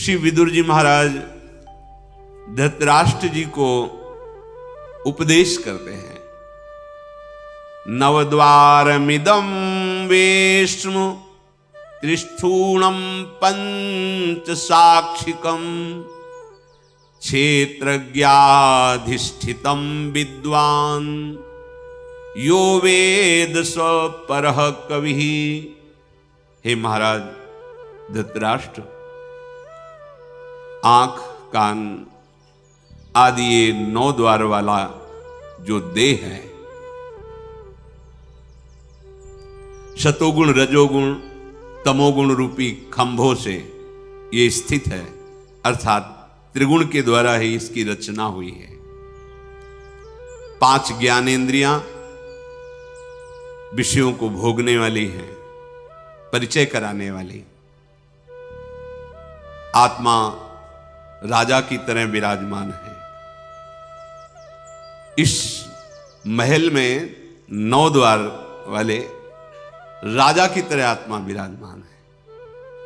श्री विदुर जी महाराज धृतराष्ट्र जी को उपदेश करते हैं। नवद्वारमिदं वेश्म त्रिस्थूणं पंचसाक्षिकं क्षेत्रज्ञाधिष्ठितं विद्वान् यो वेद स परः कविः। हे महाराज धृतराष्ट्र, आंख कान आदि ये 9 द्वार वाला जो देह है, शतोगुण रजोगुण तमोगुण रूपी खंभों से ये स्थित है, अर्थात त्रिगुण के द्वारा ही इसकी रचना हुई है। 5 ज्ञानेंद्रियां विषयों को भोगने वाली हैं, परिचय कराने वाली। आत्मा राजा की तरह विराजमान है। इस महल में 9 द्वार वाले राजा की तरह आत्मा विराजमान है।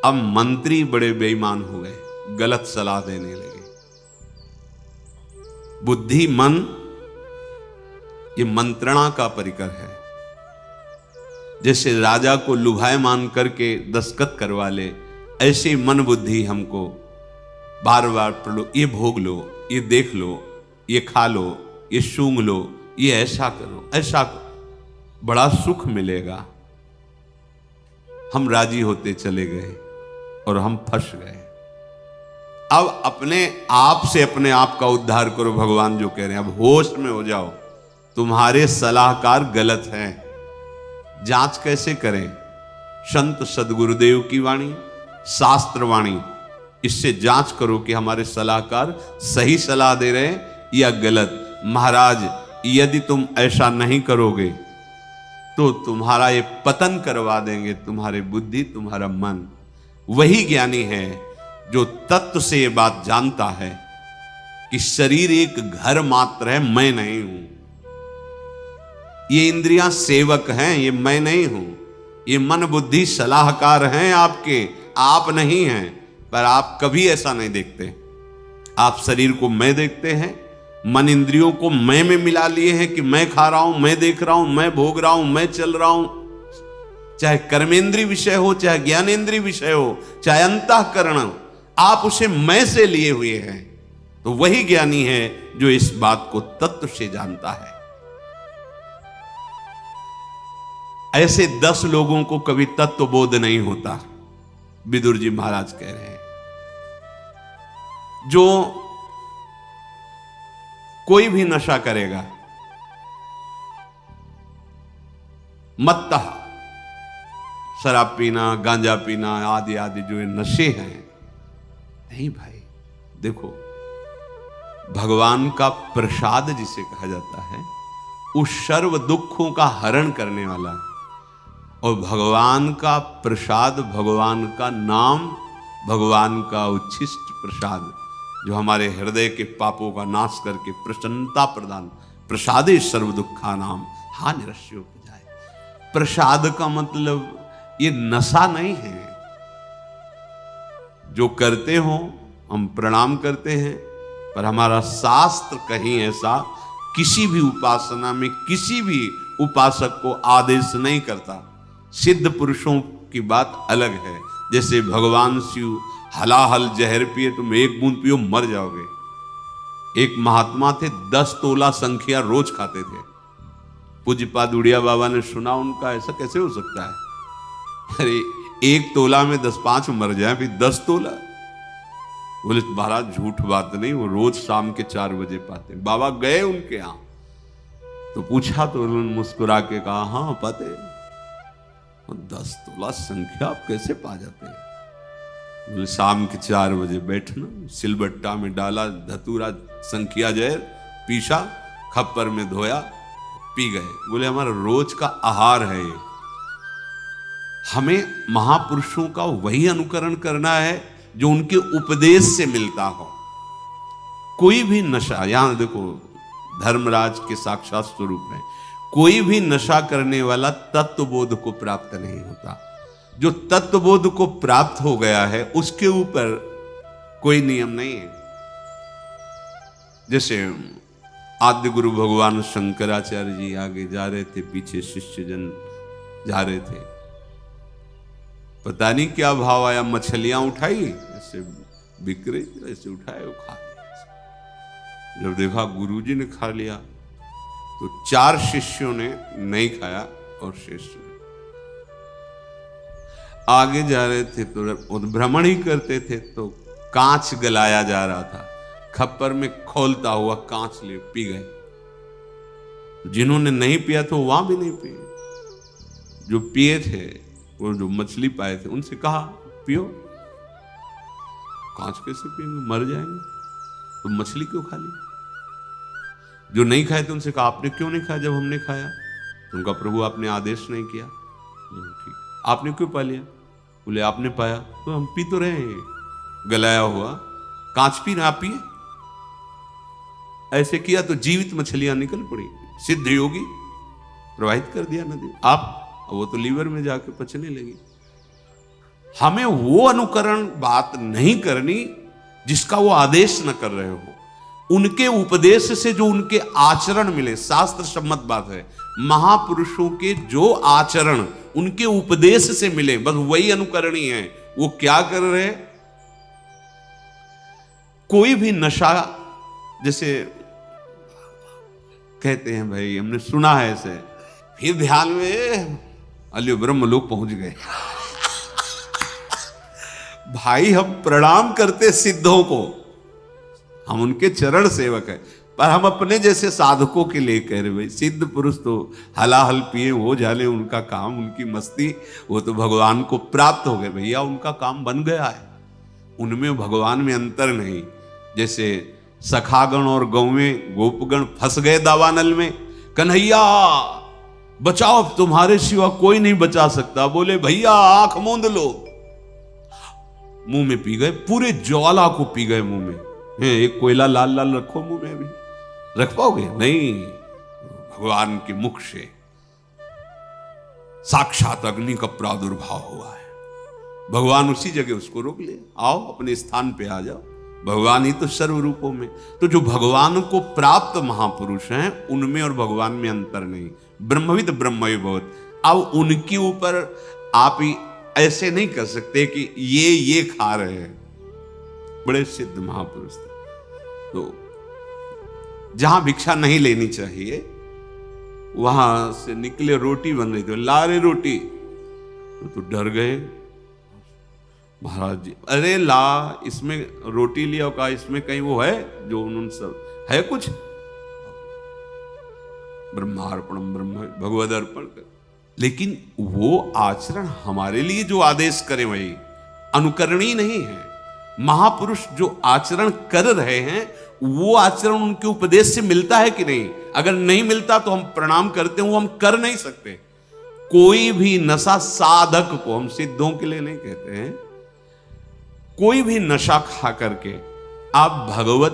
अब मंत्री बड़े बेईमान हो गए, गलत सलाह देने लगे। बुद्धि मन ये मंत्रणा का परिकर है। जैसे राजा को लुभायमान करके दस्तखत करवा ले, ऐसे मन बुद्धि हमको बार बार पढ़ो, ये भोग लो, ये देख लो, ये खा लो, ये सूंघ लो, ये ऐसा करो, ऐसा करो, बड़ा सुख मिलेगा। हम राजी होते चले गए और हम फंस गए। अब अपने आप से अपने आप का उद्धार करो, भगवान जो कह रहे हैं। अब होश में हो जाओ, तुम्हारे सलाहकार गलत हैं। जांच कैसे करें? संत सदगुरुदेव की वाणी, शास्त्र वाणी, इससे जांच करो कि हमारे सलाहकार सही सलाह दे रहे हैं या गलत। महाराज, यदि तुम ऐसा नहीं करोगे तो तुम्हारा ये पतन करवा देंगे, तुम्हारे बुद्धि, तुम्हारा मन। वही ज्ञानी है जो तत्व से ये बात जानता है कि शरीर एक घर मात्र है, मैं नहीं हूं। ये इंद्रियां सेवक हैं, ये मैं नहीं हूं। ये मन बुद्धि सलाहकार हैं आपके, आप नहीं हैं। पर आप कभी ऐसा नहीं देखते। आप शरीर को मैं देखते हैं, मन इंद्रियों को मैं में मिला लिए हैं कि मैं खा रहा हूं, मैं देख रहा हूं, मैं भोग रहा हूं, मैं चल रहा हूं। चाहे कर्मेंद्रीय विषय हो, चाहे ज्ञानेंद्रीय विषय हो, चाहे अंतःकरण, आप उसे मैं से लिए हुए हैं। तो वही ज्ञानी है जो इस बात को तत्व से जानता है। ऐसे 10 लोगों को कभी तत्व बोध नहीं होता, विदुर जी महाराज कह रहे हैं। जो कोई भी नशा करेगा, मत्तः, शराब पीना, गांजा पीना आदि आदि जो ये नशे हैं, नहीं भाई। देखो, भगवान का प्रसाद जिसे कहा जाता है, उस सर्व दुखों का हरण करने वाला है। और भगवान का प्रसाद, भगवान का नाम, भगवान का उच्छिष्ट प्रसाद, जो हमारे हृदय के पापों का नाश करके प्रसन्नता प्रदान। प्रसादे सर्व दुखा नाम हा निरस्यो जाए। प्रसाद का मतलब ये नशा नहीं है। जो करते हो हम प्रणाम करते हैं, पर हमारा शास्त्र कहीं ऐसा किसी भी उपासना में किसी भी उपासक को आदेश नहीं करता। सिद्ध पुरुषों की बात अलग है। जैसे भगवान शिव हलाहल जहर पिए, तुम 1 बूंद पियो मर जाओगे। एक महात्मा थे, 10 तोला संख्या रोज खाते थे। पूज्यपाद उड़िया बाबा ने सुना उनका, ऐसा कैसे हो सकता है? अरे 1 तोला में 10-5 मर जाए, फिर 10 तोला। बोले महाराज झूठ बात नहीं, वो रोज शाम के 4 बजे पाते। बाबा गए उनके यहां तो पूछा, तो उन्होंने मुस्कुरा के कहा, हाँ पाते। 10 तोला संख्या आप कैसे पा जाते हैं? बोले शाम के 4 बजे बैठना, सिलबट्टा में डाला धतूरा संख्या जहर, पीसा, खप्पर में धोया, पी गए। बोले हमारा रोज का आहार है ये। हमें महापुरुषों का वही अनुकरण करना है जो उनके उपदेश से मिलता हो। कोई भी नशा, यहां देखो धर्मराज के साक्षात स्वरूप है, कोई भी नशा करने वाला तत्वबोध को प्राप्त नहीं होता। जो तत्वबोध को प्राप्त हो गया है, उसके ऊपर कोई नियम नहीं है। जैसे आद्य गुरु भगवान शंकराचार्य जी आगे जा रहे थे, पीछे शिष्य जन जा रहे थे, पता नहीं क्या भाव आया, मछलियां उठाई, ऐसे बिक रही, ऐसे उठाए वो खा लिया। जब देखा गुरुजी ने खा लिया तो 4 शिष्यों ने नहीं खाया और शिष्य आगे जा रहे थे तो भ्रमण ही करते थे, तो कांच गलाया जा रहा था, खप्पर में खोलता हुआ कांच ले पी गए। जिन्होंने नहीं पिया तो वहां भी नहीं पिए, जो पिए थे वो जो मछली पाए थे उनसे कहा पियो, कांच कैसे पिएंगे, मर जाएंगे, तो मछली क्यों खा ली। जो नहीं खाए थे उनसे कहा आपने क्यों नहीं खाया जब हमने खाया, तो उनका प्रभु आपने आदेश नहीं किया। ठीक, आपने क्यों पा लिया, बोले आपने पाया, तो हम पी तो रहे हैं गलाया हुआ कांच, पी ना पिए। ऐसे किया तो जीवित मछलियां निकल पड़ी, सिद्ध योगी प्रवाहित कर दिया नदी, आप वो तो लीवर में जाके पचने लगी। हमें वो अनुकरण बात नहीं करनी जिसका वो आदेश न कर रहे हो। उनके उपदेश से जो उनके आचरण मिले, शास्त्र सम्मत बात है, महापुरुषों के जो आचरण उनके उपदेश से मिले, बस वही अनुकरणी है। वो क्या कर रहे, कोई भी नशा, जैसे कहते हैं भाई हमने सुना है ऐसे, फिर ध्यान में अलियो ब्रह्म लोग पहुंच गए। भाई हम प्रणाम करते सिद्धों को, हम उनके चरण सेवक हैं, पर हम अपने जैसे साधकों के लिए कह रहे भाई सिद्ध पुरुष तो हलाहल पिए हो जाले, उनका काम, उनकी मस्ती, वो तो भगवान को प्राप्त हो गए। भैया उनका काम बन गया है, उनमें भगवान में अंतर नहीं। जैसे सखागण और गौवें गोपगण फंस गए दावानल में, कन्हैया बचाओ, तुम्हारे सिवा कोई नहीं बचा सकता। बोले भैया आंख मूंद लो, मुंह में पी गए, पूरे ज्वाला को पी गए मुंह में। एक कोयला लाल लाल रखो मुंह में, अभी रख पाओगे नहीं, भगवान के मुख से साक्षात अग्नि का प्रादुर्भाव हुआ है। भगवान उसी जगह उसको रोक ले, आओ अपने स्थान पे आ जाओ, भगवान ही तो सर्व रूपों में। तो जो भगवान को प्राप्त महापुरुष हैं उनमें और भगवान में अंतर नहीं, ब्रह्मविद ब्रह्मविभूत। अब उनके ऊपर आप ही ऐसे नहीं कर सकते कि ये खा रहे हैं, बड़े सिद्ध महापुरुष थे। तो जहां भिक्षा नहीं लेनी चाहिए वहां से निकले, रोटी बन रही थी, ला रहे रोटी, तो डर गए महाराज जी, अरे ला इसमें रोटी लिया, कहा इसमें कहीं वो है जो उन्होंने सब है कुछ, ब्रह्मार्पणम ब्रह्म भगवद अर्पण कर। लेकिन वो आचरण हमारे लिए जो आदेश करें वही अनुकरणीय नहीं है। महापुरुष जो आचरण कर रहे हैं वो आचरण उनके उपदेश से मिलता है कि नहीं, अगर नहीं मिलता तो हम प्रणाम करते हैं, वो हम कर नहीं सकते। कोई भी नशा साधक को, हम सिद्धों के लिए नहीं कहते हैं, कोई भी नशा खा करके आप भगवत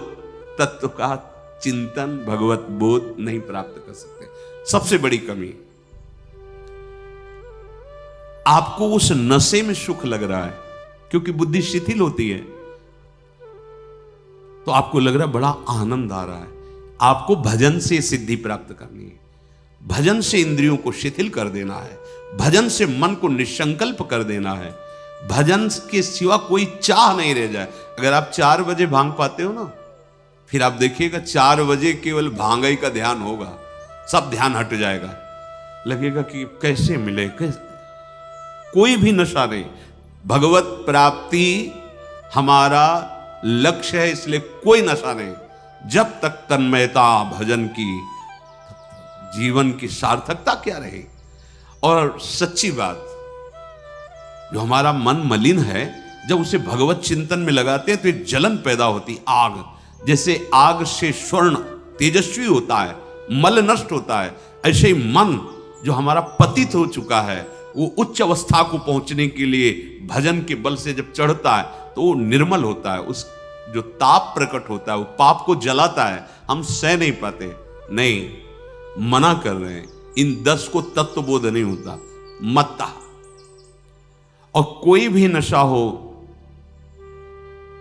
तत्व का चिंतन, भगवत बोध नहीं प्राप्त कर सकते। सबसे बड़ी कमी, आपको उस नशे में सुख लग रहा है क्योंकि बुद्धि शिथिल होती है, तो आपको लग रहा है बड़ा आनंद आ रहा है। आपको भजन से सिद्धि प्राप्त करनी है, भजन से इंद्रियों को शिथिल कर देना है, भजन से मन को निसंकल्प कर देना है, भजन के सिवा कोई चाह नहीं रह जाए। अगर आप 4 बजे भांग पाते हो ना, फिर आप देखिएगा 4 बजे केवल भांगई का ध्यान होगा, सब ध्यान हट जाएगा, लगेगा कि कैसे मिले, कैसे। कोई भी नशा नहीं, भगवत प्राप्ति हमारा लक्ष्य है, इसलिए कोई नशा नहीं। जब तक तन्मयता भजन की, जीवन की सार्थकता क्या रहे। और सच्ची बात, जो हमारा मन मलिन है, जब उसे भगवत चिंतन में लगाते हैं तो एक जलन पैदा होती, आग, जैसे आग से स्वर्ण तेजस्वी होता है, मल नष्ट होता है, ऐसे ही मन जो हमारा पतित हो चुका है, वो उच्च अवस्था को पहुंचने के लिए भजन के बल से जब चढ़ता है तो वो निर्मल होता है। उस जो ताप प्रकट होता है वो पाप को जलाता है, हम सह नहीं पाते। नहीं, मना कर रहे हैं, इन 10 को तत्वबोध नहीं होता, मत्ता। और कोई भी नशा हो,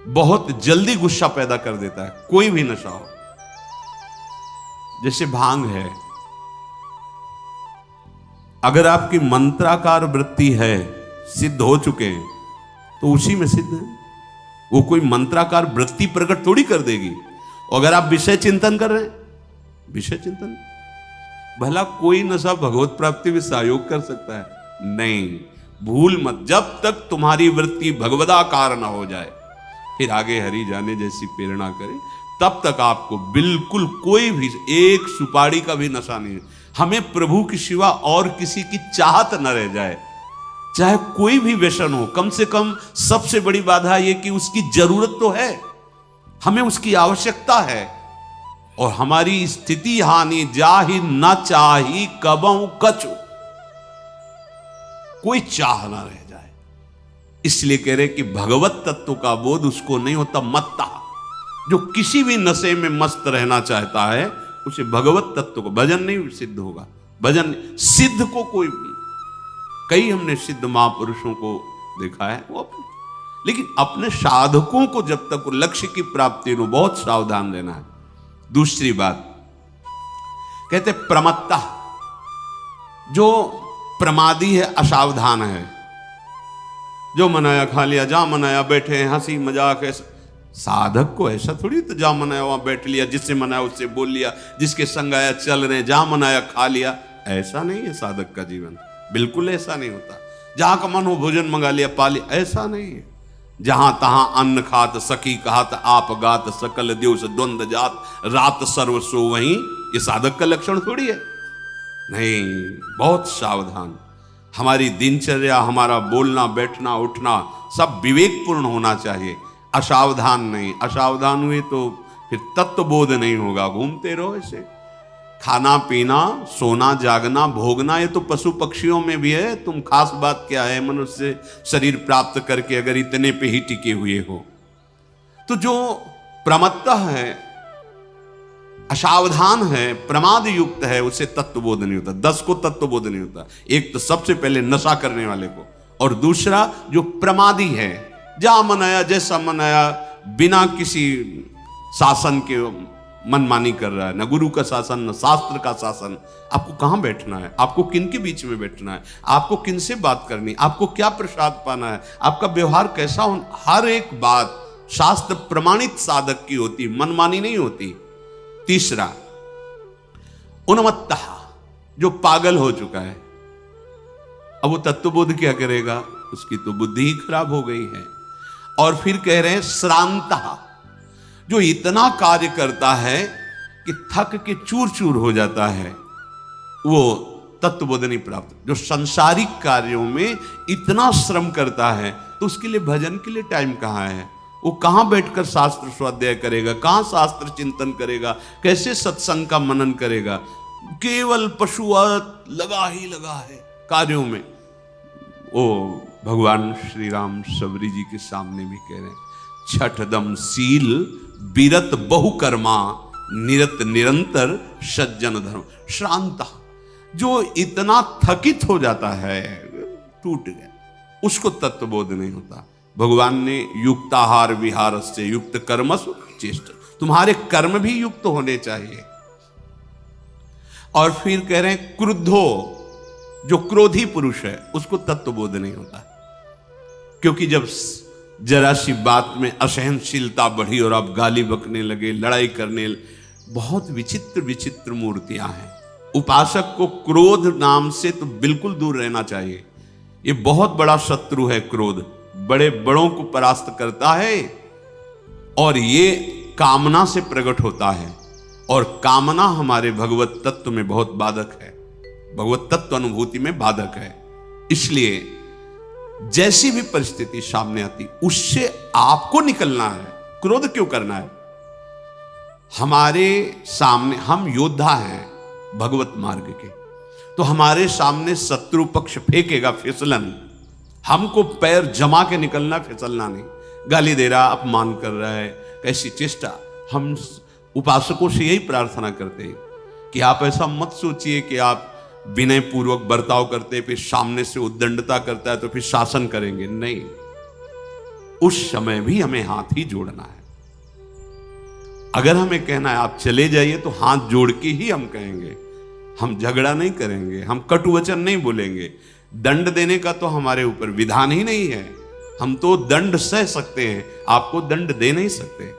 बहुत जल्दी गुस्सा पैदा कर देता है, कोई भी नशा हो। जैसे भांग है, अगर आपकी मंत्राकार वृत्ति है, सिद्ध हो चुके हैं, तो उसी में सिद्ध है। वो कोई मंत्राकार वृत्ति प्रकट थोड़ी कर देगी। अगर आप विषय चिंतन कर रहे हैं, विषय चिंतन, भला कोई नशा भगवत प्राप्ति में सहयोग कर सकता है? नहीं, भूल मत। जब तक तुम्हारी वृत्ति भगवदाकार ना हो जाए, फिर आगे हरि जाने जैसी प्रेरणा करे, तब तक आपको बिल्कुल कोई भी एक सुपारी का भी नशा नहीं। हमें प्रभु की सिवा और किसी की चाहत न रह जाए, चाहे कोई भी व्यसन हो। कम से कम सबसे बड़ी बाधा यह कि उसकी जरूरत तो है, हमें उसकी आवश्यकता है। और हमारी स्थिति हानि जाहि न चाही कबहु कछु, कोई चाह ना रह जाए। इसलिए कह रहे कि भगवत तत्व का बोध उसको नहीं होता मत्ता। जो किसी भी नशे में मस्त रहना चाहता है, उसे भगवत तत्व को, भजन नहीं सिद्ध होगा। भजन सिद्ध को कोई, कई हमने सिद्ध महापुरुषों को देखा है, वो लेकिन अपने साधकों को जब तक लक्ष्य की प्राप्ति हो, बहुत सावधान रहना है। दूसरी बात कहते प्रमत्ता, जो प्रमादी है, असावधान है, जो मनाया खा लिया, जहां मनाया बैठे हैं, हंसी मजाक है। साधक को ऐसा थोड़ी, तो जहां मनाया वहां बैठ लिया, जिससे मनाया उससे बोल लिया, जिसके संग आया चल रहे, जहां मनाया खा लिया। ऐसा नहीं है साधक का जीवन, बिल्कुल ऐसा नहीं होता। जहां का मन हो भोजन मंगा लिया, पा लिया, ऐसा नहीं है। जहां तहां अन्न खात सखी कहत आप गात, सकल दिवस द्वंद जात, रात सर्व सो वहीं। ये साधक का लक्षण थोड़ी है। नहीं, बहुत सावधान। हमारी दिनचर्या, हमारा बोलना बैठना उठना सब विवेकपूर्ण होना चाहिए। असावधान नहीं, असावधान हुए तो फिर तत्वबोध नहीं होगा। घूमते रहो ऐसे, खाना पीना सोना जागना भोगना, ये तो पशु पक्षियों में भी है। तुम खास बात क्या है मनुष्य शरीर प्राप्त करके अगर इतने पे ही टिके हुए हो? तो जो प्रमत्ता है, असावधान है, प्रमाद युक्त है, उसे तत्वबोध नहीं होता। 10 को तत्वबोध नहीं होता। एक तो सबसे पहले नशा करने वाले को, और दूसरा जो प्रमादी है, जहां मनाया जैसा मनाया, बिना किसी शासन के मनमानी कर रहा है। न गुरु का शासन, न शास्त्र का शासन। आपको कहां बैठना है, आपको किन के बीच में बैठना है, आपको किन से बात करनी, आपको क्या प्रसाद पाना है, आपका व्यवहार कैसा हो, हर एक बात शास्त्र प्रमाणित साधक की होती, मनमानी नहीं होती। तीसरा उन्मत्ता, जो पागल हो चुका है। अब वो तत्वबोध क्या करेगा, उसकी तो बुद्धि ही खराब हो गई है। और फिर कह रहे हैं श्रांता, जो इतना कार्य करता है कि थक के चूर चूर हो जाता है, वो तत्वबोध नहीं प्राप्त। जो संसारिक कार्यों में इतना श्रम करता है, तो उसके लिए भजन के लिए टाइम कहाँ है? वो कहां बैठकर शास्त्र स्वाध्याय करेगा, कहां शास्त्र चिंतन करेगा, कैसे सत्संग का मनन करेगा? केवल पशुवत लगा ही लगा है कार्यों में। ओ भगवान श्री राम सबरी जी के सामने भी कह रहे हैं, छठदम सील बिरत बहुकर्मा, निरत निरंतर सज्जन धर्म। श्रांता, जो इतना थकित हो जाता है, टूट गया, उसको तत्वबोध नहीं होता। भगवान ने युक्ताहार विहार से युक्त कर्मसु चेष्ट, तुम्हारे कर्म भी युक्त होने चाहिए। और फिर कह रहे हैं क्रुद्धो, जो क्रोधी पुरुष है, उसको तत्वबोध नहीं होता। क्योंकि जब जरा सी बात में असहनशीलता बढ़ी और आप गाली बकने लगे, लड़ाई करने, बहुत विचित्र विचित्र मूर्तियां हैं। उपासक को क्रोध नाम से तो बिल्कुल दूर रहना चाहिए। ये बहुत बड़ा शत्रु है क्रोध, बड़े बड़ों को परास्त करता है, और ये कामना से प्रकट होता है। और कामना हमारे भगवत तत्व में बहुत बाधक है, भगवत तत्व अनुभूति में बाधक है। इसलिए जैसी भी परिस्थिति सामने आती, उससे आपको निकलना है। क्रोध क्यों करना है? हमारे सामने हम योद्धा हैं भगवत मार्ग के, तो हमारे सामने शत्रु पक्ष फेंकेगा फिसलन, हमको पैर जमा के निकलना, फिसलना नहीं। गाली दे रहा, अपमान कर रहा है, कैसी चेष्टा। हम उपासकों से यही प्रार्थना करते हैं कि आप ऐसा मत सोचिए कि आप विनय पूर्वक बर्ताव करते, फिर सामने से उद्दंडता करता है तो फिर शासन करेंगे। नहीं, उस समय भी हमें हाथ ही जोड़ना है। अगर हमें कहना है आप चले जाइए, तो हाथ जोड़ के ही हम कहेंगे। हम झगड़ा नहीं करेंगे, हम कटु वचन नहीं बोलेंगे। दंड देने का तो हमारे ऊपर विधान ही नहीं है। हम तो दंड सह सकते हैं, आपको दंड दे नहीं सकते।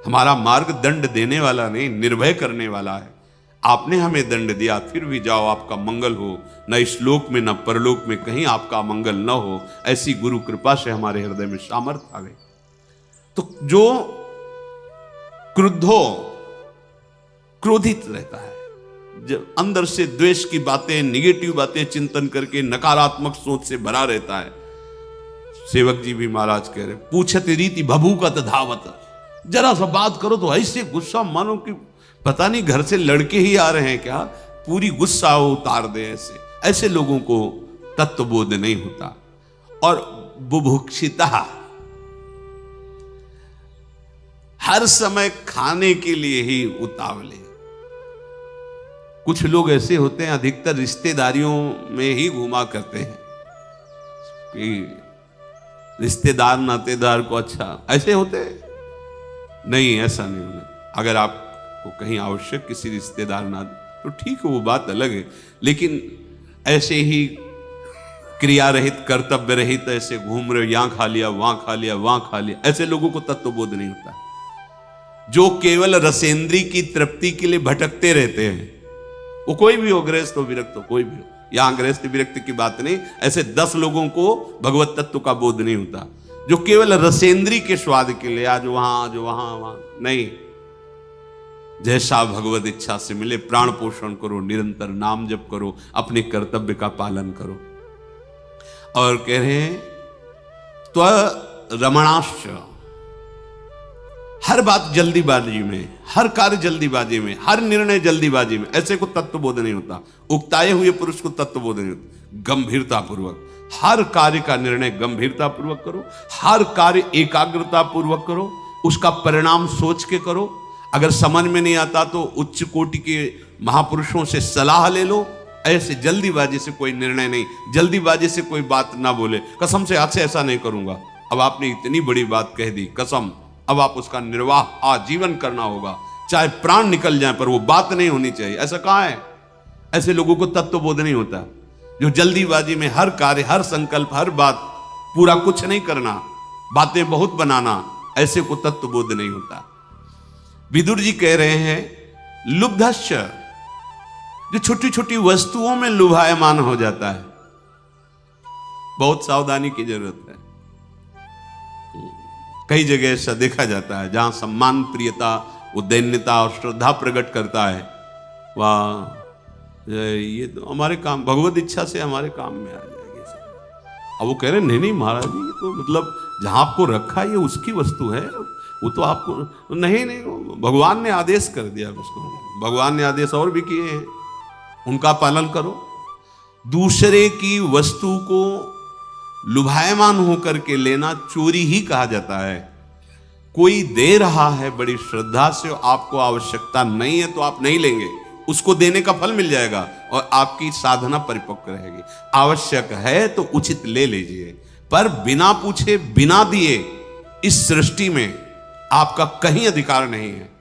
हमारा मार्ग दंड देने वाला नहीं, निर्भय करने वाला है। आपने हमें दंड दिया, फिर भी जाओ, आपका मंगल हो। न इस लोक में न परलोक में कहीं आपका मंगल न हो। ऐसी गुरु कृपा से हमारे हृदय में सामर्थ्य आ गई। तो जो क्रोधित रहता है, जब अंदर से द्वेष की बातें, निगेटिव बातें चिंतन करके नकारात्मक सोच से भरा रहता है, सेवक जी भी महाराज कह रहे, पूछत रीति भभूकत धावत। जरा सा बात करो तो ऐसे गुस्सा मानो कि पता नहीं घर से लड़के ही आ रहे हैं क्या, पूरी गुस्सा उतार दे। ऐसे लोगों को तत्वबोध नहीं होता। और बुभुक्षिता, हर समय खाने के लिए ही उतावले। कुछ लोग ऐसे होते हैं, अधिकतर रिश्तेदारियों में ही घुमा करते हैं कि रिश्तेदार नातेदार को अच्छा, ऐसे होते हैं। नहीं, ऐसा नहीं होना। अगर आपको कहीं आवश्यक किसी रिश्तेदार ना, तो ठीक है, वो बात अलग है। लेकिन ऐसे ही क्रिया रहित, कर्तव्य रहित ऐसे घूम रहे, यहां खा लिया, वहां खा लिया, वहां खा लिया, ऐसे लोगों को तत्वबोध नहीं होता। जो केवल रसेंद्री की तृप्ति के लिए भटकते रहते हैं, वो कोई भी हो, गृहस्थ हो, विरक्त हो, कोई भी हो। यहां गृहस्थ विरक्त की बात नहीं, ऐसे 10 लोगों को भगवत तत्व का बोध नहीं होता। जो केवल रसेंद्री के स्वाद के लिए आज वहां नहीं। जैसा भगवत इच्छा से मिले, प्राण पोषण करो, निरंतर नाम जप करो, अपने कर्तव्य का पालन करो। और कह रहे हैं तो रमणाश्च, हर बात जल्दीबाजी में, हर कार्य जल्दीबाजी में, हर निर्णय जल्दीबाजी में, ऐसे को तत्वबोध नहीं होता। उकताए हुए पुरुष को तत्वबोध नहीं होता। गंभीरता पूर्वक हर कार्य का निर्णय गंभीरता पूर्वक करो, हर कार्य एकाग्रता पूर्वक करो, उसका परिणाम सोच के करो। अगर समझ में नहीं आता तो उच्च कोटि के महापुरुषों से सलाह ले लो। ऐसे जल्दीबाजी से कोई निर्णय नहीं, जल्दीबाजी से कोई बात ना बोले, कसम से आज से ऐसा नहीं करूंगा। अब आपने इतनी बड़ी बात कह दी, कसम, अब आप उसका निर्वाह आजीवन करना होगा, चाहे प्राण निकल जाए, पर वो बात नहीं होनी चाहिए। ऐसा कहां है? ऐसे लोगों को तत्वबोध नहीं होता। जो जल्दीबाजी में हर कार्य, हर संकल्प, हर बात पूरा कुछ नहीं करना, बातें बहुत बनाना, ऐसे को तत्वबोध नहीं होता। विदुर जी कह रहे हैं लुब्धश्च, जो छोटी छोटी वस्तुओं में लुभायमान हो जाता है, बहुत सावधानी की जरूरत है। कई जगह ऐसा देखा जाता है, जहां सम्मान, प्रियता, उदैन्यता और श्रद्धा प्रकट करता है, वह ये तो हमारे काम, भगवत इच्छा से हमारे काम में आ जाएगी। अब वो कह रहे नहीं महाराज जी, ये तो मतलब जहां आपको रखा है ये उसकी वस्तु है, वो तो आपको नहीं, भगवान ने आदेश कर दिया उसको। भगवान ने आदेश और भी किए हैं, उनका पालन करो। दूसरे की वस्तु को लुभायमान होकर के लेना चोरी ही कहा जाता है। कोई दे रहा है बड़ी श्रद्धा से, आपको आवश्यकता नहीं है तो आप नहीं लेंगे, उसको देने का फल मिल जाएगा और आपकी साधना परिपक्व रहेगी। आवश्यक है तो उचित ले लीजिए, पर बिना पूछे, बिना दिए इस सृष्टि में आपका कहीं अधिकार नहीं है।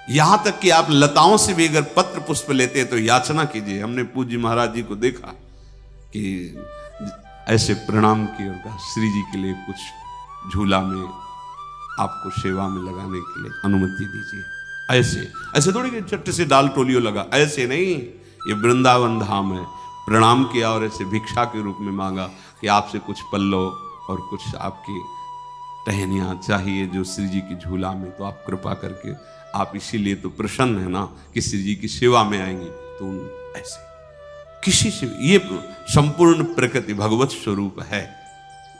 यहां तक कि आप लताओं से भी अगर पत्र पुष्प लेते हैं तो याचना कीजिए। हमने पूज्य महाराज जी को देखा कि ऐसे प्रणाम किया, श्री जी के लिए कुछ झूला में आपको सेवा में लगाने के लिए अनुमति दीजिए। ऐसे थोड़ी कि चट्टे से डाल टोलियो लगा, ऐसे नहीं। ये वृंदावन धाम है। प्रणाम किया और ऐसे भिक्षा के रूप में मांगा कि आपसे कुछ पल्लव और कुछ आपकी टहनियाँ चाहिए जो श्री जी की झूला में, तो आप कृपा करके, आप इसीलिए तो प्रसन्न है ना कि श्री जी की सेवा में आएंगी। तो ऐसे किसी से, ये संपूर्ण प्रकृति भगवत स्वरूप है।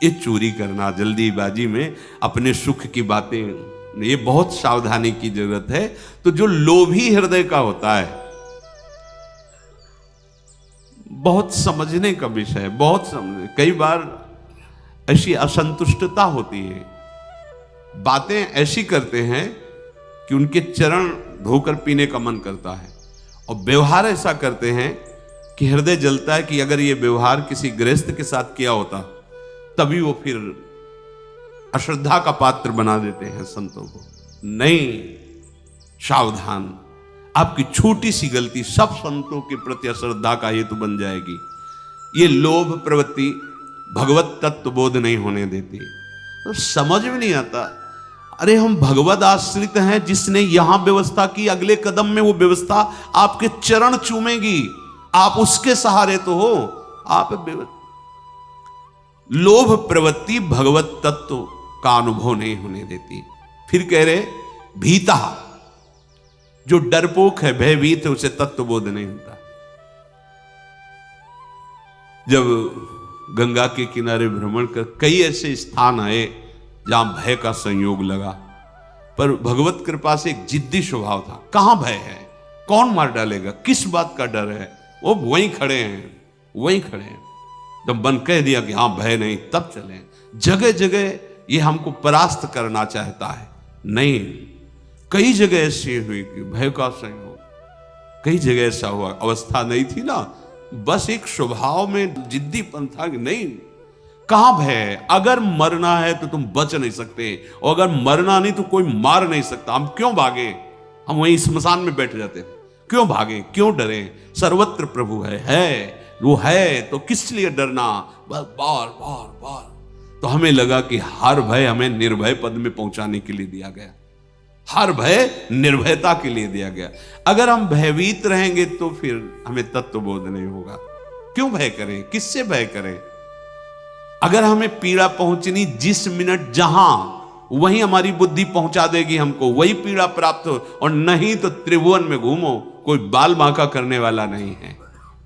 ये चोरी करना, जल्दीबाजी में अपने सुख की बातें, ये बहुत सावधानी की जरूरत है। तो जो लोभी हृदय का होता है, बहुत समझने का विषय है, बहुत समझने। कई बार ऐसी असंतुष्टता होती है, बातें ऐसी करते हैं कि उनके चरण धोकर पीने का मन करता है, और व्यवहार ऐसा करते हैं कि हृदय जलता है कि अगर ये व्यवहार किसी गृहस्थ के साथ किया होता तभी वो फिर अश्रद्धा का पात्र बना देते हैं संतों को। नहीं, सावधान, आपकी छोटी सी गलती सब संतों के प्रति अश्रद्धा का हेतु बन जाएगी। ये लोभ प्रवृत्ति भगवत तत्व बोध नहीं होने देती। तो समझ में नहीं आता, अरे हम भगवत आश्रित हैं, जिसने यहां व्यवस्था की, अगले कदम में वो व्यवस्था आपके चरण चूमेगी, आप उसके सहारे तो हो। आप लोभ प्रवृत्ति भगवत तत्व का अनुभव नहीं होने देती। फिर कह रहे भीता, जो डरपोक है, भयभीत है, उसे तत्वबोध नहीं होता। जब गंगा के किनारे भ्रमण कर कई ऐसे स्थान आए जहां भय का संयोग लगा, पर भगवत कृपा से एक जिद्दी स्वभाव था। कहां भय है, कौन मार डालेगा, किस बात का डर है, वो वहीं खड़े हैं, वहीं खड़े हैं। जब मन कह दिया कि हाँ भय नहीं, तब चले। जगह जगह ये हमको परास्त करना चाहता है, नहीं। कई जगह ऐसी हुई कि भय का संयोग, कई जगह ऐसा हुआ, अवस्था नहीं थी ना, बस एक स्वभाव में जिद्दीपन था कि नहीं, कहां भय है। अगर मरना है तो तुम बच नहीं सकते, और अगर मरना नहीं तो कोई मार नहीं सकता। हम क्यों भागे, हम वहीं स्मशान में बैठ जाते, क्यों भागे, क्यों डरे। सर्वत्र प्रभु है वो है, तो किस लिए डरना। बस बार बार बार तो हमें लगा कि हर भय हमें निर्भय पद में पहुंचाने के लिए दिया गया, हर भय निर्भयता के लिए दिया गया। अगर हम भयभीत रहेंगे तो फिर हमें तत्वबोध नहीं होगा। क्यों भय करें, किससे भय करें। अगर हमें पीड़ा पहुंचनी जिस मिनट जहां, वहीं हमारी बुद्धि पहुंचा देगी हमको, वही पीड़ा प्राप्त हो। और नहीं तो त्रिभुवन में घूमो, कोई बाल बांका करने वाला नहीं है,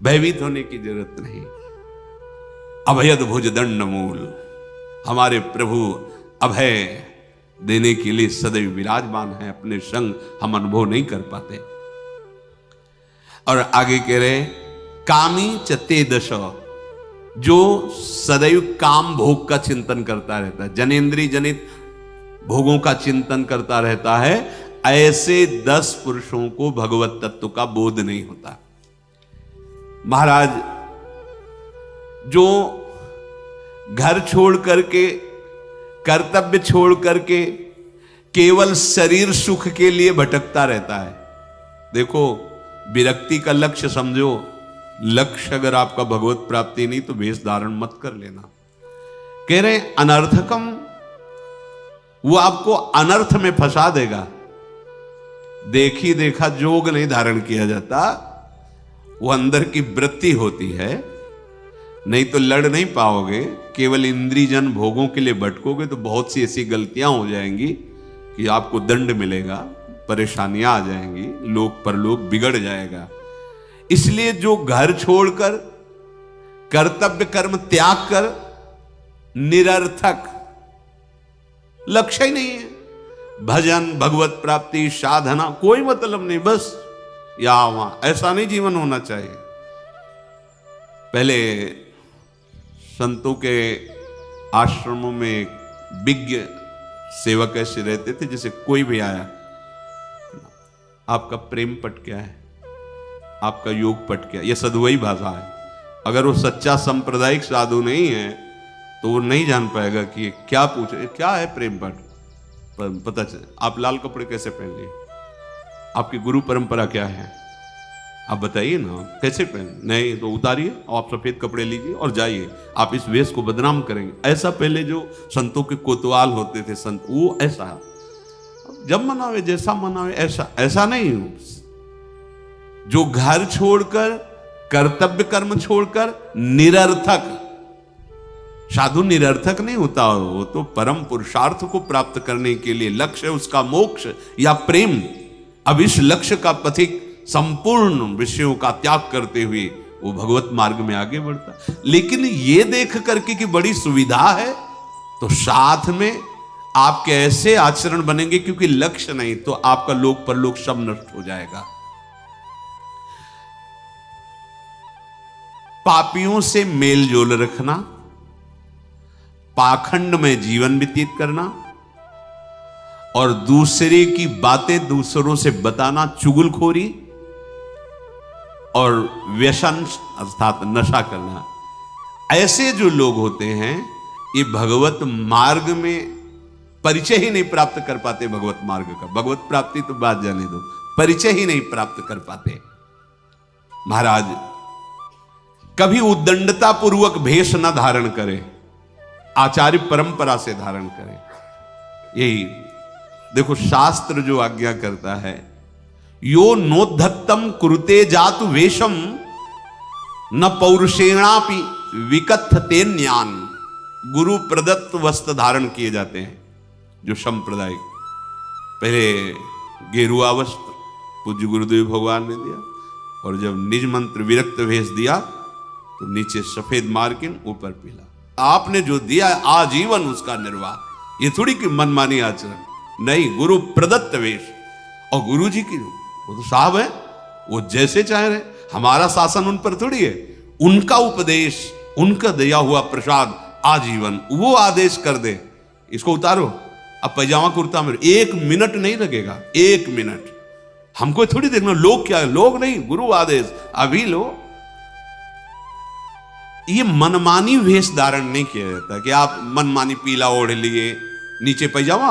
भयभीत होने की जरूरत नहीं। अभयद भुज दंड मूल, हमारे प्रभु अभय देने के लिए सदैव विराजमान है, अपने संग हम अनुभव नहीं कर पाते। और आगे कह रहे कामी चते दश, जो सदैव काम भोग का चिंतन करता रहता है, जनेन्द्रिय जनित भोगों का चिंतन करता रहता है, ऐसे 10 पुरुषों को भगवत तत्व का बोध नहीं होता। महाराज, जो घर छोड़ करके, कर्तव्य छोड़ करके केवल शरीर सुख के लिए भटकता रहता है, देखो विरक्ति का लक्ष्य समझो। लक्ष्य अगर आपका भगवत प्राप्ति नहीं तो वेश धारण मत कर लेना। कह रहे अनर्थकम, वो आपको अनर्थ में फंसा देगा। देखी देखा जोग नहीं धारण किया जाता, वो अंदर की वृत्ति होती है, नहीं तो लड़ नहीं पाओगे। केवल इंद्रियजन भोगों के लिए भटकोगे तो बहुत सी ऐसी गलतियां हो जाएंगी कि आपको दंड मिलेगा, परेशानियां आ जाएंगी, लोक परलोक बिगड़ जाएगा। इसलिए जो घर छोड़कर, कर्तव्य कर्म त्याग कर, निरर्थक, लक्ष्य ही नहीं है, भजन, भगवत प्राप्ति, साधना, कोई मतलब नहीं, बस या वहां, ऐसा नहीं जीवन होना चाहिए। पहले संतों के आश्रमों में एक विज्ञ सेवक ऐसे रहते थे, जैसे कोई भी आया, आपका प्रेम पट क्या है, आपका योग पट क्या, यह सदवई भाषा है। अगर वो सच्चा सांप्रदायिक साधु नहीं है तो वो नहीं जान पाएगा कि क्या पूछे, क्या है प्रेम पट। पता चले आप लाल कपड़े कैसे पहन लिए, आपकी गुरु परंपरा क्या है, आप बताइए ना कैसे पहन, नहीं तो उतारिए और आप सफेद कपड़े लीजिए और जाइए, आप इस वेश को बदनाम करेंगे। ऐसा पहले जो संतों के कोतवाल होते थे संत, वो ऐसा है, जब मनावे जैसा मनावे, ऐसा नहीं। जो घर छोड़कर, कर्तव्य कर्म छोड़कर, निरर्थक, साधु निरर्थक नहीं होता, वो तो परम पुरुषार्थ को प्राप्त करने के लिए लक्ष्य है उसका मोक्ष या प्रेम। अब इस लक्ष्य का पथिक संपूर्ण विषयों का त्याग करते हुए वो भगवत मार्ग में आगे बढ़ता। लेकिन ये देख करके कि बड़ी सुविधा है, तो साथ में आपके ऐसे आचरण बनेंगे, क्योंकि लक्ष्य नहीं तो आपका लोक परलोक सब नष्ट हो जाएगा। पापियों से मेल जोल रखना, पाखंड में जीवन व्यतीत करना और दूसरे की बातें दूसरों से बताना, चुगलखोरी और व्यसन अर्थात नशा करना, ऐसे जो लोग होते हैं ये भगवत मार्ग में परिचय ही नहीं प्राप्त कर पाते भगवत मार्ग का। भगवत प्राप्ति तो बात जाने दो, परिचय ही नहीं प्राप्त कर पाते। महाराज कभी उद्दंडता पूर्वक भेष न धारण करे, आचार्य परंपरा से धारण करे। यही देखो शास्त्र जो आज्ञा करता है, यो नोद्धत्तम कुरुते जातु वेशम न पौरुषेणापि विकथते ज्ञान। गुरु प्रदत्त वस्त्र धारण किए जाते हैं जो संप्रदायिक। पहले गेरुआ वस्त्र पूज्य गुरुदेव भगवान ने दिया, और जब निज मंत्र विरक्त भेष दिया तो नीचे सफेद मार्किन ऊपर पीला। आपने जो दिया आजीवन उसका निर्वाह। ये थोड़ी कि मनमानी आचरण नहीं, गुरु प्रदत्त वेश। और गुरु जी की वो तो साहब है, वो जैसे चाह रहे, हमारा शासन उन पर थोड़ी है। उनका उपदेश, उनका दिया हुआ प्रसाद आजीवन, वो आदेश कर दे इसको उतारो। अब पैजामा कुर्ता में 1 मिनट नहीं लगेगा, 1 मिनट। हमको थोड़ी देखना लोग क्या है, लोग नहीं, गुरु आदेश अभी लो। ये मनमानी वेश धारण नहीं किया जाता कि आप मनमानी पीला ओढ़ लिए, नीचे पैजामा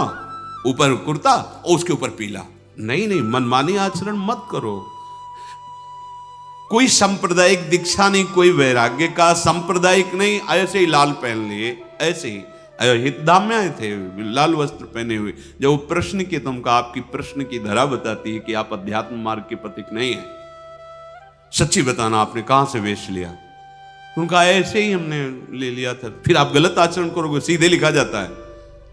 ऊपर कुर्ता और उसके ऊपर पीला। नहीं नहीं, मनमानी आचरण मत करो। कोई सांप्रदायिक दीक्षा नहीं, कोई वैराग्य का सांप्रदायिक नहीं, ऐसे ही लाल पहन लिए, ऐसे ही हितधाम में आए थे लाल वस्त्र पहने हुए। जब वो प्रश्न के तुमका, आपकी प्रश्न की धरा बताती है कि आप अध्यात्म मार्ग के पथिक नहीं है, सच्ची बताना आपने कहां से वेश लिया। उनका ऐसे ही हमने ले लिया था। फिर आप गलत आचरण करोगे, सीधे लिखा जाता है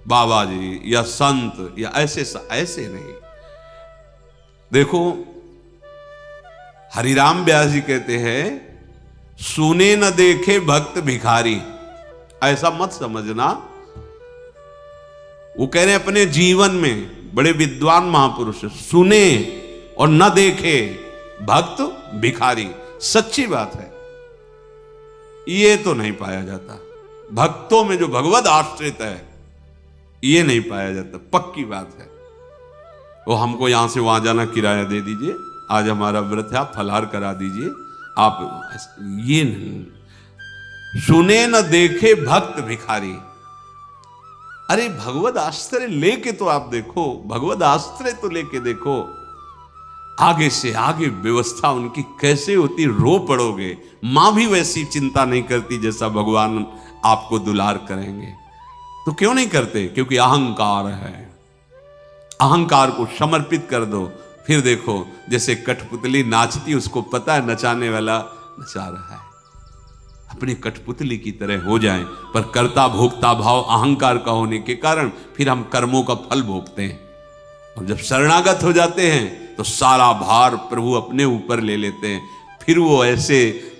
बाबा जी या संत या ऐसे नहीं। देखो हरिराम व्यास जी कहते हैं, सुने न देखे भक्त भिखारी। ऐसा मत समझना, वो कह रहे हैं अपने जीवन में बड़े विद्वान महापुरुष सुने और न देखे भक्त भिखारी। सच्ची बात है, ये तो नहीं पाया जाता। भक्तों में जो भगवत आश्रित है ये नहीं पाया जाता, पक्की बात है। वो हमको यहां से वहां जाना किराया दे दीजिए, आज हमारा व्रत है, आप फलाहार करा दीजिए, आप ये नहीं। सुने न देखे भक्त भिखारी। अरे भगवत आश्रय लेके तो आप देखो, भगवत आश्रय तो लेके देखो, आगे से आगे व्यवस्था उनकी कैसे होती, रो पड़ोगे। मां भी वैसी चिंता नहीं करती जैसा भगवान आपको दुलार करेंगे। तो क्यों नहीं करते? क्योंकि अहंकार है। अहंकार को समर्पित कर दो, फिर देखो जैसे कठपुतली नाचती, उसको पता है नचाने वाला नचा रहा है, अपनी कठपुतली की तरह हो जाएं। पर कर्ता भोक्ता भाव अहंकार का होने के कारण फिर हम कर्मों का फल भोगते हैं। और जब शरणागत हो जाते हैं तो सारा भार प्रभु अपने ऊपर ले लेते हैं। फिर वो ऐसे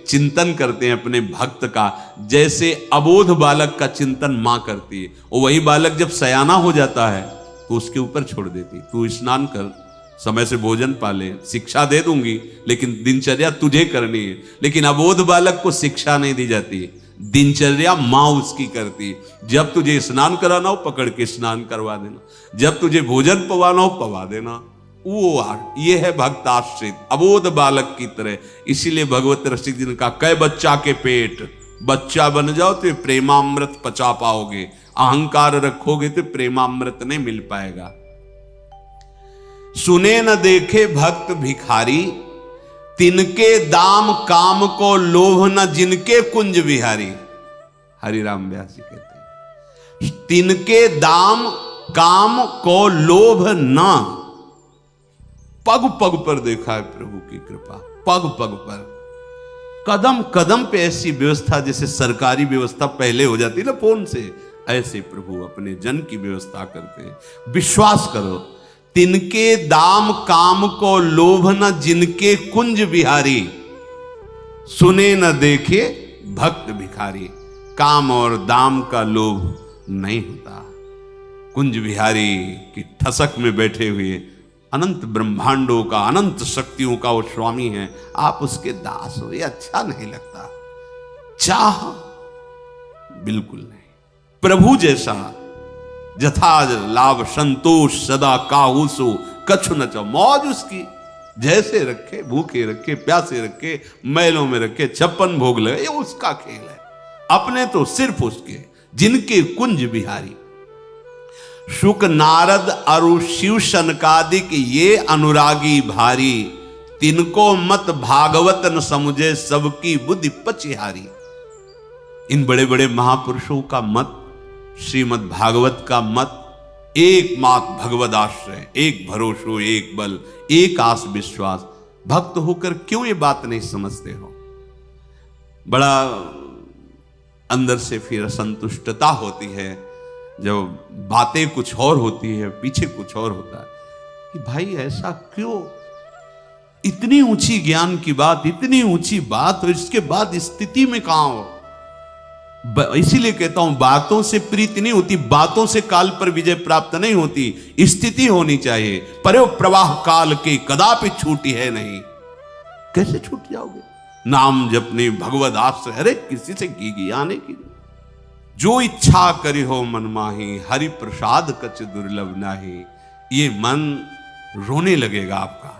चिंतन करते हैं अपने भक्त का, जैसे अबोध बालक का चिंतन मां करती है। और वही बालक जब सयाना हो जाता है तो उसके ऊपर छोड़ देती, तू स्नान कर, समय से भोजन पाले, शिक्षा दे दूंगी, लेकिन दिनचर्या तुझे करनी है। लेकिन अबोध बालक को शिक्षा नहीं दी जाती, दिनचर्या मां उसकी करती। जब तुझे स्नान कराना हो पकड़ के स्नान करवा देना, जब तुझे भोजन पवाना हो पवा देना। वो ये है भक्त आश्रित, अबोध बालक की तरह। इसीलिए भगवत रसिक जी ने कहा, कै बच्चा के पेट, बच्चा बन जाओ तो प्रेमामृत पचा पाओगे, अहंकार रखोगे तो प्रेमामृत नहीं मिल पाएगा। सुने न देखे भक्त भिखारी, तिनके दाम काम को लोभ न जिनके कुंज विहारी। हरिराम व्यास जी कहते हैं, तिनके दाम काम को लोभ न। पग पग पर देखा है प्रभु की कृपा, पग पग पर, कदम कदम पे ऐसी व्यवस्था जैसे सरकारी व्यवस्था पहले हो जाती ना फोन से, ऐसे प्रभु अपने जन की व्यवस्था करते हैं। विश्वास करो, तिनके दाम काम को लोभ न जिनके कुंज विहारी, सुने न देखे भक्त भिखारी। काम और दाम का लोभ नहीं होता। कुंज विहारी की ठसक में बैठे हुए अनंत ब्रह्मांडों का, अनंत शक्तियों का वो स्वामी है, आप उसके दास हो, ये अच्छा नहीं लगता। चाह बिल्कुल नहीं। प्रभु जैसा जथा लाभ संतोष सदा काहुसो कछु न चाहो। मौज उसकी, जैसे रखे, भूखे रखे, प्यासे रखे, मैलों में रखे, 56 भोग लगे, ये उसका खेल है। अपने तो सिर्फ उसके, जिनके कुंज बिहारी। शुक नारद अरु शिव सनकादिक ये अनुरागी भारी, तिनको मत भागवत न समझे सबकी बुद्धि पचिहारी। इन बड़े बड़े महापुरुषों का मत, श्रीमद् भागवत का मत, एकमात्र भगवद आश्रय, एक भरोसो, एक बल, एक आस विश्वास। भक्त होकर क्यों ये बात नहीं समझते हो? बड़ा अंदर से फिर असंतुष्टता होती है जब बातें कुछ और होती है, पीछे कुछ और होता है कि भाई ऐसा क्यों? इतनी ऊंची ज्ञान की बात, इतनी ऊंची बात, और इसके बाद स्थिति में कहां हो? इसीलिए कहता हूं बातों से प्रीति नहीं होती, बातों से काल पर विजय प्राप्त नहीं होती, स्थिति होनी चाहिए। परो प्रवाह काल के कदापि छूटी है नहीं। कैसे छूट जाओगे? नाम जपने भगवद आश्रय, अरे किसी से की आने की, जो इच्छा करी हो मन माही, हरि प्रसाद कच दुर्लभ नाही। ये मन रोने लगेगा आपका,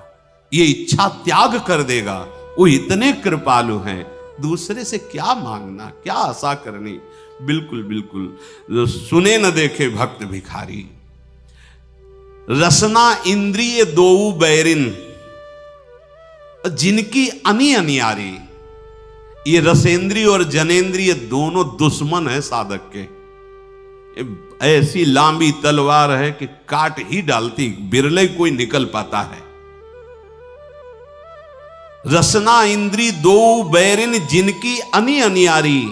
ये इच्छा त्याग कर देगा। वो इतने कृपालु हैं, दूसरे से क्या मांगना, क्या आशा करनी। बिल्कुल बिल्कुल। सुने न देखे भक्त भिखारी, रसना इंद्रिय दोऊ बैरिन, जिनकी अनी अनियारी। ये रसेंद्रिय और जनेंद्रिय दोनों दुश्मन है साधक के। ऐसी लांबी तलवार है कि काट ही डालती, बिरले कोई निकल पाता है। रसना इंद्री दो बैरिन, जिनकी अनी अनियारी,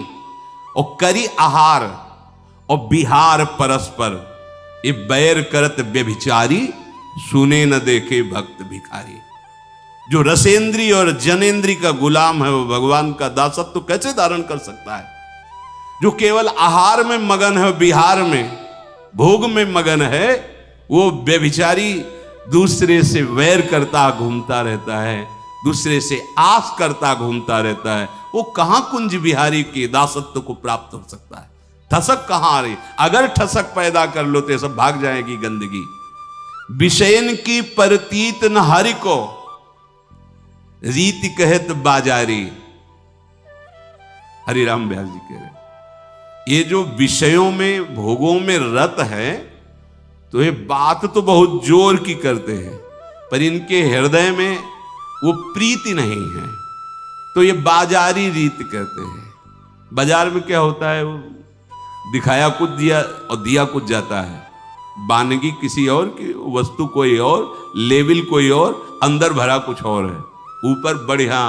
और करी आहार और बिहार परस्पर। ये बैर करत व्यभिचारी, सुने न देखे भक्त भिखारी। जो रसेंद्री और जनेंद्री का गुलाम है, वो भगवान का दासत्व तो कैसे धारण कर सकता है? जो केवल आहार में मगन है, बिहार में भोग में मगन है, वो व्यभिचारी दूसरे से वैर करता घूमता रहता है, दूसरे से आस करता घूमता रहता है। वो कहां कुंज बिहारी के दासत्व को प्राप्त हो सकता है? ठसक कहां आ रही? अगर ठसक पैदा कर लो तो सब भाग जाएगी गंदगी। विषयन की परतीत न हरि को, रीति कहत बाजारी। हरिराम व्यास जी कह रहे, ये जो विषयों में भोगों में रत है, तो ये बात तो बहुत जोर की करते हैं, पर इनके हृदय में वो प्रीति नहीं है, तो ये बाजारी रीति कहते हैं। बाजार में क्या होता है? वो दिखाया कुछ दिया और दिया कुछ जाता है। बानगी किसी और की, वस्तु कोई और, लेवल कोई और, अंदर भरा कुछ और है। ऊपर बढ़िया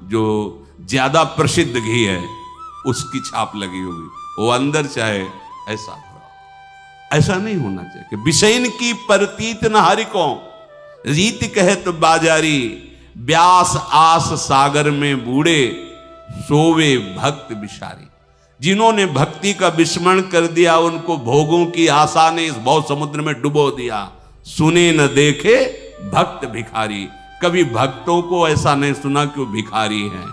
जो ज्यादा प्रसिद्ध घी है उसकी छाप लगी होगी, वो अंदर चाहे ऐसा भरा। ऐसा नहीं होना चाहिए कि विषयन की परतीत न हरि को, रीति कहत बाजारी। व्यास आस सागर में बूढ़े, सोवे भक्त बिशारी। जिन्होंने भक्ति का विस्मरण कर दिया, उनको भोगों की आशा ने इस भव समुद्र में डुबो दिया। सुने न देखे भक्त भिखारी। कभी भक्तों को ऐसा नहीं सुना कि वो भिखारी हैं।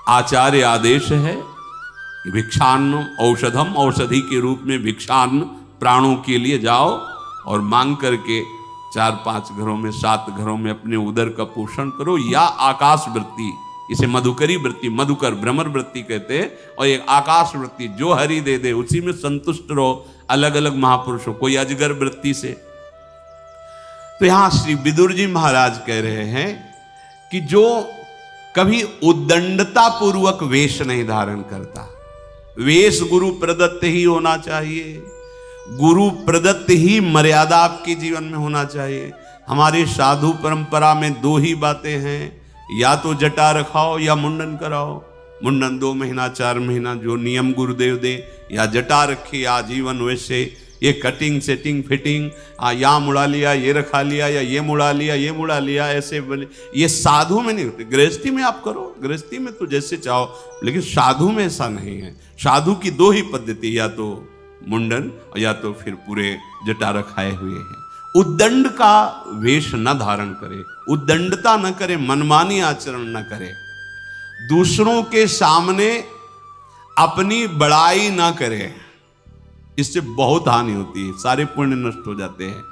आचार्य आदेश है कि भिक्षान्न औषधम, औषधि के रूप में भिक्षान्न प्राणों के लिए जाओ और मांग करके 4-5 घरों में, 7 घरों में अपने उदर का पोषण करो, या आकाश वृत्ति, इसे मधुकरी वृत्ति, मधुकर भ्रमर वृत्ति कहते हैं, और एक आकाश वृत्ति, जो हरि दे दे उसी में संतुष्ट रहो। अलग अलग महापुरुषों, कोई अजगर वृत्ति से। तो यहां श्री विदुर जी महाराज कह रहे हैं कि जो कभी उद्दंडता पूर्वक वेश नहीं धारण करता, वेश गुरु प्रदत्त ही होना चाहिए, गुरु प्रदत्त ही मर्यादा आपके जीवन में होना चाहिए। हमारी साधु परंपरा में 2 ही बातें हैं, या तो जटा रखाओ या मुंडन कराओ। मुंडन 2 महीना 4 महीना जो नियम गुरुदेव दे, या जटा रखी आजीवन। वैसे ये कटिंग सेटिंग फिटिंग, यहाँ मुड़ा लिया, ये रखा लिया, या ये मुड़ा लिया, ये मुड़ा लिया, ऐसे बोले, ये साधु में नहीं होते। गृहस्थी में आप करो, गृहस्थी में तो जैसे चाहो, लेकिन साधु में ऐसा नहीं है। साधु की 2 ही पद्धति, या तो मुंडन या तो फिर पूरे जटा रखाए हुए हैं। उद्दंड का वेश न धारण करे, उद्दंडता न करे, मनमानी आचरण न करे, दूसरों के सामने अपनी बड़ाई न करे। इससे बहुत हानि होती है, सारे पुण्य नष्ट हो जाते हैं।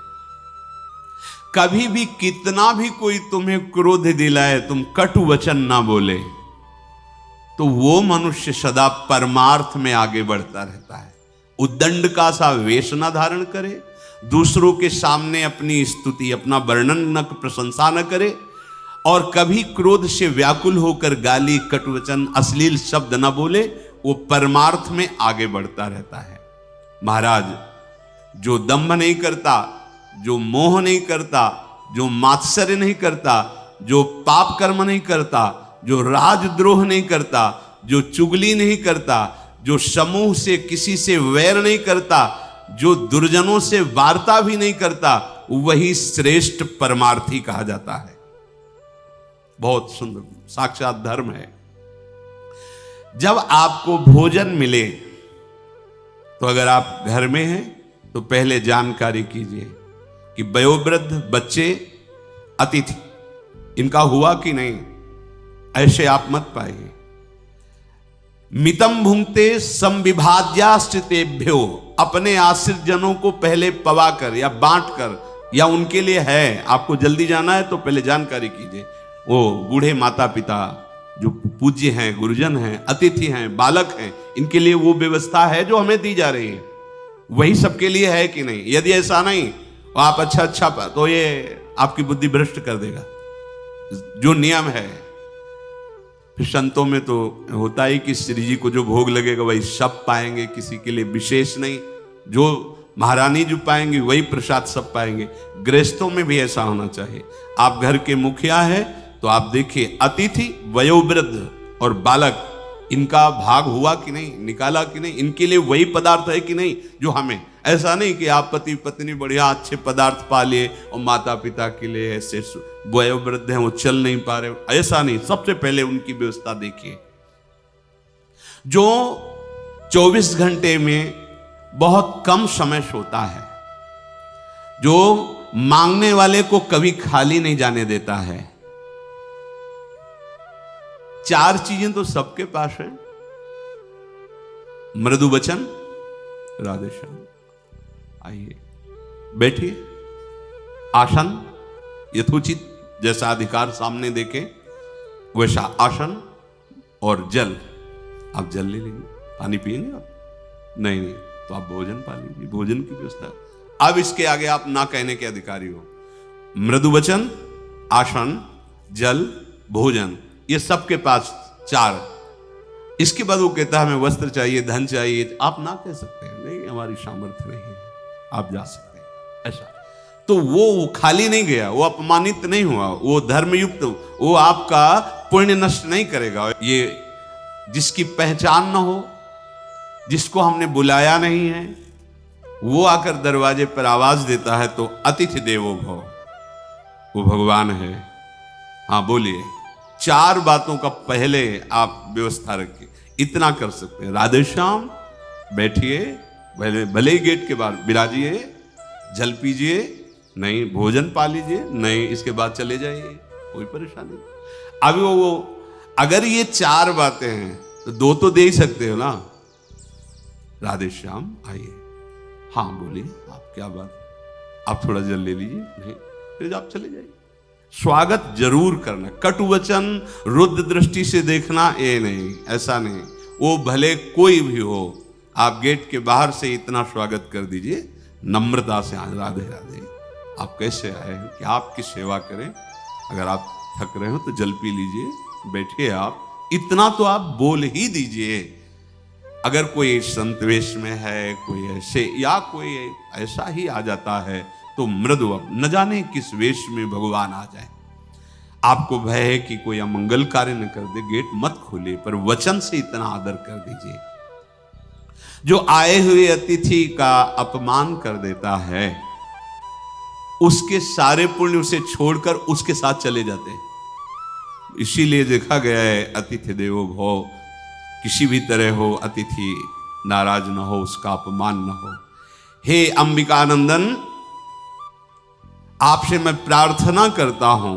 कभी भी कितना भी कोई तुम्हें क्रोध दिलाए, तुम कटु वचन ना बोले, तो वो मनुष्य सदा परमार्थ में आगे बढ़ता रहता है। उद्दंड का सा वेश ना धारण करे, दूसरों के सामने अपनी स्तुति, अपना वर्णन न, प्रशंसा न करे, और कभी क्रोध से व्याकुल होकर गाली, कटुवचन, अश्लील शब्द न बोले। वो परमार्थ में आगे बढ़ता रहता है। महाराज, जो दंभ नहीं करता, जो मोह नहीं करता, जो मात्सर्य नहीं करता, जो पाप कर्म नहीं करता, जो राजद्रोह नहीं करता, जो चुगली नहीं करता, जो समूह से किसी से वैर नहीं करता, जो दुर्जनों से वार्ता भी नहीं करता, वही श्रेष्ठ परमार्थी कहा जाता है। बहुत सुंदर, साक्षात धर्म है। जब आपको भोजन मिले तो अगर आप घर में हैं तो पहले जानकारी कीजिए कि वयोवृद्ध, बच्चे, अतिथि, इनका हुआ कि नहीं। ऐसे आप मत पाइए। मितम भुंक्ते संविभाज्याश्रितेभ्यो, अपने आश्रित जनों को पहले पवा कर या बांट कर, या उनके लिए है, आपको जल्दी जाना है तो पहले जानकारी कीजिए। वो बूढ़े माता पिता जो पूज्य हैं, गुरुजन हैं, अतिथि हैं, बालक हैं, इनके लिए वो व्यवस्था है जो हमें दी जा रही है, वही सबके लिए है कि नहीं। यदि ऐसा नहीं और आप अच्छा तो ये आपकी बुद्धि भ्रष्ट कर देगा। जो नियम है, फिर संतों में तो होता ही कि श्री जी को जो भोग लगेगा वही सब पाएंगे, किसी के लिए विशेष नहीं। जो महारानी जो पाएंगे वही प्रसाद सब पाएंगे। गृहस्थों में भी ऐसा होना चाहिए। आप घर के मुखिया है तो आप देखिए, अतिथि, वयोवृद्ध और बालक, इनका भाग हुआ कि नहीं, निकाला कि नहीं, इनके लिए वही पदार्थ है कि नहीं जो हमें। ऐसा नहीं कि आप पति पत्नी बढ़िया अच्छे पदार्थ पा लिए और माता पिता के लिए ऐसे वयोवृद्ध हैं, वो चल नहीं पा रहे, ऐसा नहीं। सबसे पहले उनकी व्यवस्था देखिए। जो 24 घंटे में बहुत कम समय सोता है, जो मांगने वाले को कभी खाली नहीं जाने देता है। 4 चीजें तो सबके पास है। मृदु वचन, राधे श्याम, आइए बैठिए, आसन यथोचित, जैसा अधिकार सामने देखे वैसा आसन, और जल, आप जल ले लेंगे। पानी पिएंगे आप? नहीं तो आप भोजन पा लीजिए, भोजन की व्यवस्था। अब इसके आगे आप ना कहने के अधिकारी हो। मृदु वचन, आसन, जल, भोजन, ये सबके पास 4। इसके बाद वो कहता है हमें वस्त्र चाहिए, धन चाहिए, आप ना कह सकते हैं, नहीं हमारी सामर्थ्य नहीं है, आप जा सकते हैं, ऐसा। तो वो खाली नहीं गया, वो अपमानित नहीं हुआ, वो धर्मयुक्त, वो आपका पुण्य नष्ट नहीं करेगा। ये जिसकी पहचान ना हो, जिसको हमने बुलाया नहीं है, वो आकर दरवाजे पर आवाज देता है तो अतिथि देवो भव, वो भगवान है। हाँ बोलिए। 4 बातों का पहले आप व्यवस्था रखिए, इतना कर सकते हैं। राधे श्याम, बैठिए, भले ही गेट के बाहर बिराजिए, जल पीजिए, नहीं भोजन पा लीजिए, नहीं इसके बाद चले जाइए, कोई परेशानी नहीं। अब वो अगर ये 4 बातें हैं तो 2 तो दे ही सकते हो ना। राधे श्याम, आइए, हाँ बोलिए, आप क्या बात, आप थोड़ा जल ले लीजिए, नहीं फिर आप चले जाइए। स्वागत जरूर करना, कटुवचन, रुद्र दृष्टि से देखना, ये नहीं, ऐसा नहीं। वो भले कोई भी हो, आप गेट के बाहर से इतना स्वागत कर दीजिए नम्रता से, आज राधे राधे, आप कैसे आए हैं कि आपकी सेवा करें। अगर आप थक रहे हो तो जल पी लीजिए, बैठिए, आप इतना तो आप बोल ही दीजिए। अगर कोई संत वेश में है, कोई ऐसे या कोई ऐसा ही आ जाता है तो मृदु, अब न जाने किस वेश में भगवान आ जाए। आपको भय है कि कोई अमंगल कार्य न कर दे, गेट मत खोलिए, पर वचन से इतना आदर कर दीजिए। जो आए हुए अतिथि का अपमान कर देता है, उसके सारे पुण्य उसे छोड़कर उसके साथ चले जाते हैं। इसीलिए देखा गया है, अतिथि देवो भव, किसी भी तरह हो अतिथि नाराज न हो, उसका अपमान न हो। हे अंबिकानंदन, आपसे मैं प्रार्थना करता हूं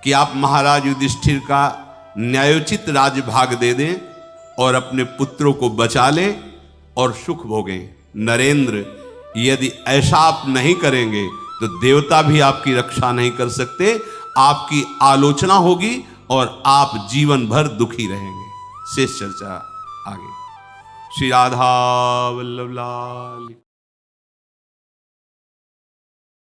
कि आप महाराज युधिष्ठिर का न्यायोचित राजभाग दे दें और अपने पुत्रों को बचा लें और सुख भोगें। नरेंद्र, यदि ऐसा आप नहीं करेंगे तो देवता भी आपकी रक्षा नहीं कर सकते, आपकी आलोचना होगी और आप जीवन भर दुखी रहेंगे। शेष चर्चा आगे। श्री राधा वल्लभ लाल।